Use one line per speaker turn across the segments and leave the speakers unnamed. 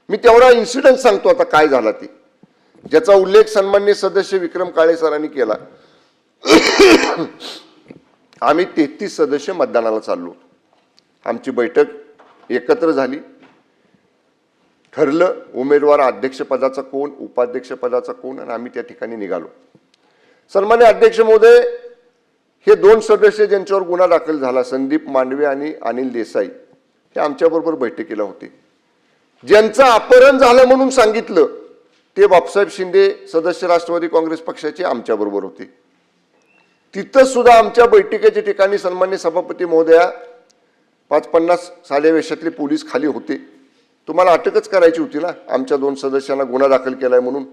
मी तेवढा इन्सिडेंट सांगतो आता काय झाला ते, ज्याचा उल्लेख सन्माननीय सदस्य विक्रम काळे सरांनी केला. आम्ही 33 सदस्य मतदानाला चाललो. आमची बैठक एकत्र झाली. ठरलं उमेदवार अध्यक्षपदाचा कोण, उपाध्यक्षपदाचा कोण, आणि आम्ही त्या ठिकाणी निघालो. सन्माननीय अध्यक्ष महोदय, हे 2 सदस्य ज्यांच्यावर गुन्हा दाखल झाला, संदीप मांडवे आणि अनिल देसाई, हे आमच्याबरोबर बैठकीला होते. ज्यांचं अपहरण झालं म्हणून सांगितलं ते बापसाहेब शिंदे सदस्य राष्ट्रवादी काँग्रेस पक्षाचे आमच्याबरोबर होते. तिथं सुद्धा आमच्या बैठकीच्या ठिकाणी सन्माननीय सभापती महोदया 50 साध्या वेशातले पोलीस खाली होते. तुम्हाला अटकच करायची होती ना, आमच्या 2 सदस्यांना गुन्हा दाखल केलाय म्हणून.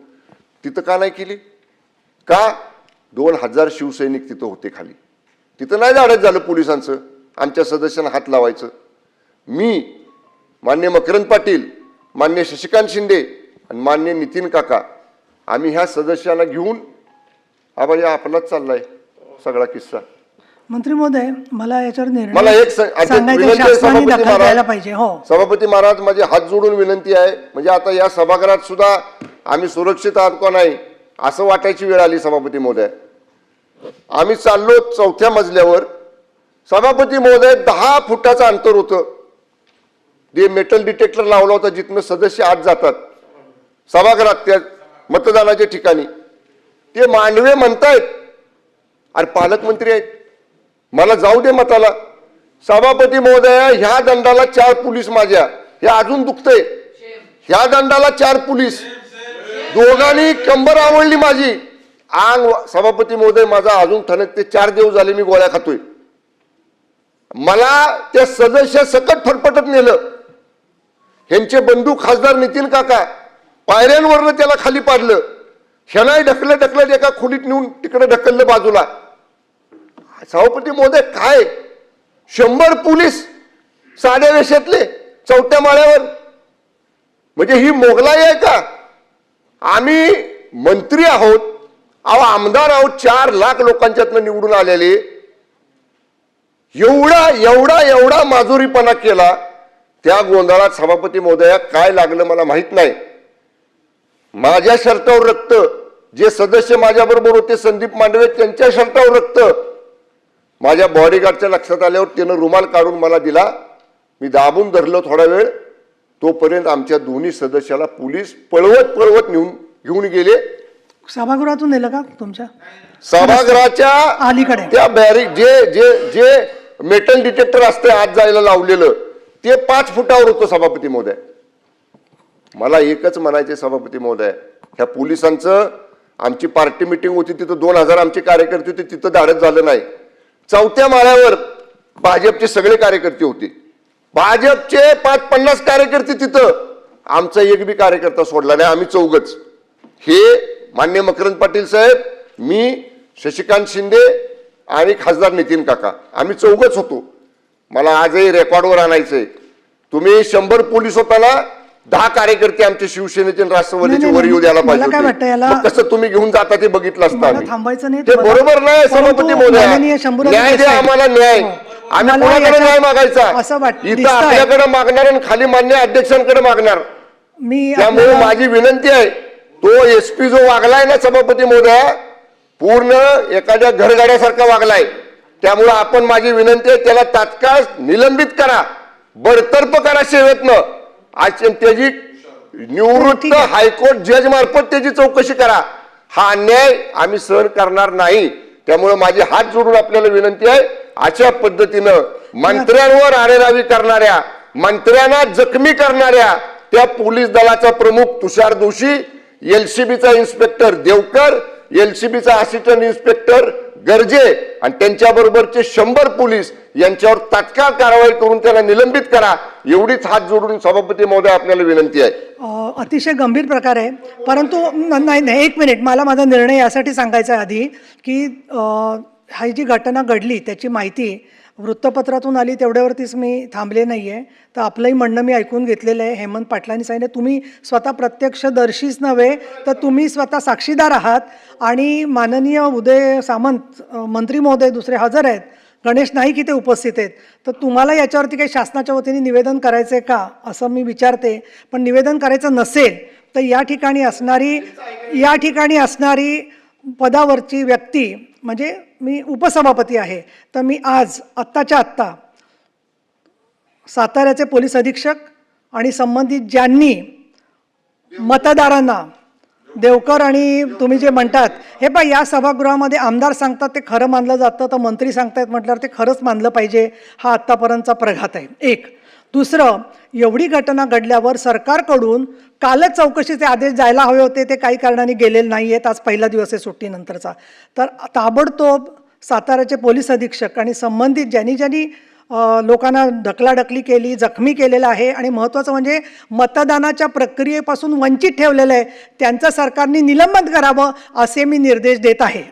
तिथं का नाही केली? का? 2000 शिवसैनिक तिथं होते खाली. तिथं नाही धाडस झालं पोलिसांचं आमच्या सदस्यांना हात लावायचं. मी, मान्य मकरंद पाटील, मान्य शशिकांत शिंदे आणि मान्य नितीन काका, आम्ही ह्या सदस्यांना घेऊन आबा आपलाच चाललाय सगळा किस्सा.
मंत्री महोदय, मला याच्यावर निर्णय
मला एक
पाहिजे. हो
सभापती महाराज, माझे हात जोडून विनंती आहे. म्हणजे आता या सभागृहात सुद्धा आम्ही सुरक्षित आहात का नाही असं वाटायची वेळ आली. सभापती महोदय, आम्ही चाललो 4थ्या मजल्यावर. सभापती महोदय, 10 फुटाचं अंतर होतं. ते मेटल डिटेक्टर लावला होता जिथनं सदस्य आत जातात सभागृहात, त्या मतदानाच्या ठिकाणी. ते मांडवे म्हणतायत अरे पालकमंत्री आहेत, मला जाऊ दे मताला. सभापती महोदय, ह्या दंडाला 4 पोलीस माझ्या, हे अजून दुखतंय. ह्या दंडाला 4 पोलीस, दोघांनी कंबर आवडली माझी. अंग सभापती महोदय माझा अजून ठणकते. 4 दिवस झाले मी गोळ्या खातोय. मला त्या सदस्य सकट फटफटत नेलं. ह्यांचे बंधू खासदार नितीन काका पायऱ्यांवरनं त्याला खाली पाडलं. ह्यानाही ढकलत एका खोलीत नेऊन तिकडे ढकललं बाजूला. सभापती महोदय, काय 100 पोलीस साध्या वेशातले 4थ्या माळ्यावर, म्हणजे ही मोगलाई आहे का? आम्ही मंत्री आहोत, आमदार आहोत, 4 लाख लोकांच्यातनं निवडून आलेले. एवढा माजुरीपणा केला. त्या गोंधळात सभापती महोदया काय लागलं मला माहित नाही. माझ्या शर्टावर रक्त, जे सदस्य माझ्याबरोबर होते संदीप मांडवे त्यांच्या शर्टावर रक्त. माझ्या बॉडीगार्डच्या लक्षात आल्यावर त्यानं रुमाल काढून मला दिला. मी दाबून धरलं थोडा वेळ. तोपर्यंत आमच्या दोन्ही सदस्याला पोलीस पळवत घेऊन गेले.
सभागृहातून नेलं का तुमच्या?
सभागृहाच्या
अलीकडे
त्या बॅरिक जे मेटल डिटेक्टर असते आत जायला लावलेलं ते 5 फुटावर होतं. सभापती महोदय, मला एकच म्हणायचे सभापती महोदय, ह्या पोलिसांचं, आमची पार्टी मिटिंग होती तिथं 2000 आमचे कार्यकर्ते होते, तिथं धाडस झालं नाही. 4थ्या माळ्यावर भाजपचे सगळे कार्यकर्ते होते. भाजपचे 50 कार्यकर्ते तिथं, आमचा एक बी कार्यकर्ता सोडला नाही. आम्ही 4घच, हे मान्य मकरंद पाटील साहेब, मी, शशिकांत शिंदे आणि खासदार नितीन काका, आम्ही 4घच होतो. मला आजही रेकॉर्डवर आणायचंय. तुम्ही 100 पोलीस होताना 10 कार्यकर्ते आमचे शिवसेनेचे राष्ट्रवादीचे वर येऊ द्यायला पाहिजे. कसं तुम्ही घेऊन जाता ते बघितलं असतं.
थांबायचं नाही
ते बरोबर नाही. सभापती महोदय, न्याय द्या आम्हाला, न्याय. आम्ही कोणाकडे न्याय मागायचा? इथं आपल्याकडे मागणार आणि खाली मान्य अध्यक्षांकडे मागणार. त्यामुळे माझी विनंती आहे, तो SP जो वागलाय ना सभापती महोदय, पूर्ण एखाद्या घरगाड्यासारखा वागलाय. त्यामुळे आपण, माझी विनंती आहे, त्याला तात्काळ निलंबित करा, बडतर्फ करा सेवेतनं. आज त्याची निवृत्त हायकोर्ट जज मार्फत त्याची चौकशी करा. हा अन्याय आम्ही सहन करणार नाही. त्यामुळे माझी हात जोडून आपल्याला विनंती आहे, अशा पद्धतीनं मंत्र्यांवर आरेरावी करणाऱ्या, मंत्र्यांना जखमी करणाऱ्या त्या पोलीस दलाचा प्रमुख तुषार दोशी, LCBचा इन्स्पेक्टर देवकर, LCBचा असिस्टंट इन्स्पेक्टर गर्जे आणि त्यांच्याबरोबरचे 100 पोलीस यांच्यावर तात्काळ कारवाई करून त्यांना निलंबित करा, एवढीच हात जोडून सभापती महोदय आपल्याला विनंती आहे.
अतिशय गंभीर प्रकार आहे. परंतु नाही, 1 मिनिट, मला माझा निर्णय यासाठी सांगायचा आहे आधी, की ही जी घटना घडली त्याची माहिती वृत्तपत्रातून आली, तेवढ्यावरतीच मी थांबले नाही आहे. तर आपलंही म्हणणं मी ऐकून घेतलेलं आहे. हेमंत पाटलांनी सांगितलं, तुम्ही स्वतः प्रत्यक्षदर्शीच नव्हे तर तुम्ही स्वतः साक्षीदार आहात. आणि माननीय उदय सामंत मंत्री महोदय दुसरे हजर आहेत, गणेश नाईक इथे उपस्थित आहेत, तर तुम्हाला याच्यावरती काही शासनाच्या वतीने निवेदन करायचं आहे का असं मी विचारते. पण निवेदन करायचं नसेल तर या ठिकाणी असणारी पदावरची व्यक्ती म्हणजे मी उपसभापती आहे, तर मी आज आत्ताच्या आत्ता साताऱ्याचे पोलीस अधीक्षक आणि संबंधित ज्यांनी मतदारांना देवकर आणि तुम्ही जे म्हणतात हे पहा, या सभागृहामध्ये आमदार सांगतात ते खरं मानलं जातं, तर मंत्री सांगतायत म्हटल्यावर ते खरंच मानलं पाहिजे. हा आत्तापर्यंतचा प्रघात आहे. एक. दुसरं, एवढी घटना घडल्यावर सरकारकडून कालच चौकशीचे आदेश जायला हवे होते, ते काही कारणाने गेलेले नाही आहेत. आज पहिला दिवस आहे सुट्टीनंतरचा. तर ताबडतोब साताऱ्याचे पोलीस अधीक्षक आणि संबंधित ज्यांनी लोकांना ढकलाढकली केली, जखमी केलेलं आहे आणि महत्त्वाचं म्हणजे मतदानाच्या प्रक्रियेपासून वंचित ठेवलेलं आहे, त्यांचं सरकारने निलंबन करावं असे मी निर्देश देत आहे.